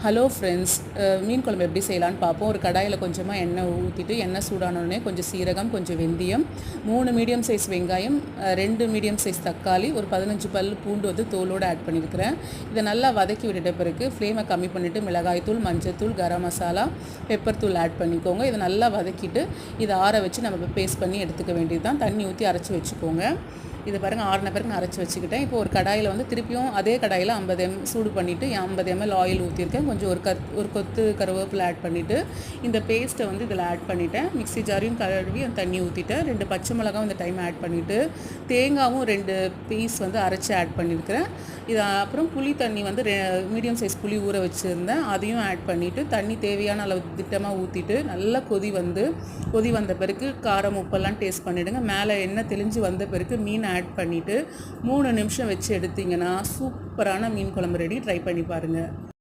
Hello friends, மீன் குழம்பு எப்படி செய்யலான்னு பார்ப்போம். ஒரு கடாயில் கொஞ்சமாக எண்ணெய் ஊற்றிட்டு எண்ணெய் சூடானோடனே கொஞ்சம் சீரகம், கொஞ்சம் வெந்தயம், 3 மீடியம் சைஸ் வெங்காயம், 2 மீடியம் சைஸ் தக்காளி, ஒரு 15 பல் பூண்டு வந்து தோலோடு ஆட் பண்ணியிருக்கிறேன். இதை நல்லா வதக்கி விட்டுட்ட பிறகு ஃப்ளேமை கம்மி பண்ணிவிட்டு மிளகாய்த்தூள், மஞ்சத்தூள், கரம் மசாலா, பெப்பர் தூள் ஆட் பண்ணிக்கோங்க. இதை நல்லா வதக்கிட்டு இதை ஆற வச்சு நம்ம பேஸ்ட் பண்ணி எடுத்துக்க வேண்டியது தான். தண்ணி ஊற்றி அரைச்சி வச்சுக்கோங்க. இது பாருங்கள், ஆறின பிறகு நான் அரைச்சி வச்சுக்கிட்டேன். இப்போ ஒரு கடாயில் வந்து திருப்பியும் அதே கடாயில் 50 சூடு பண்ணிவிட்டு 50 ml ஆயில் ஊற்றிருக்கேன். கொஞ்சம் ஒரு கொத்து கருவேப்பிலை ஆட் பண்ணிவிட்டு இந்த பேஸ்ட்டை வந்து இதில் ஆட் பண்ணிவிட்டேன். மிக்ஸி ஜாரையும் கழுவி அந்த தண்ணி ஊற்றிட்டேன். 2 பச்சை மிளகாவும் இந்த டைம் ஆட் பண்ணிவிட்டு தேங்காவும் 2 பீஸ் வந்து அரைச்சி ஆட் பண்ணியிருக்கிறேன். இது அப்புறம் புளி தண்ணி வந்து மீடியம் சைஸ் புளி ஊற வச்சுருந்தேன், அதையும் ஆட் பண்ணிவிட்டு தண்ணி தேவையான அளவு திட்டமாக ஊற்றிட்டு நல்லா கொதி வந்த பிறகு காரம் உப்பெல்லாம் டேஸ்ட் பண்ணிவிடுங்க. மேலே எண்ணெய் தெளிஞ்சு வந்த பிறகு மீன் ஆட் பண்ணிவிட்டு 3 நிமிஷம் வச்சு எடுத்திங்கன்னா சூப்பரான மீன் குழம்பு ரெடி. ட்ரை பண்ணி பாருங்கள்.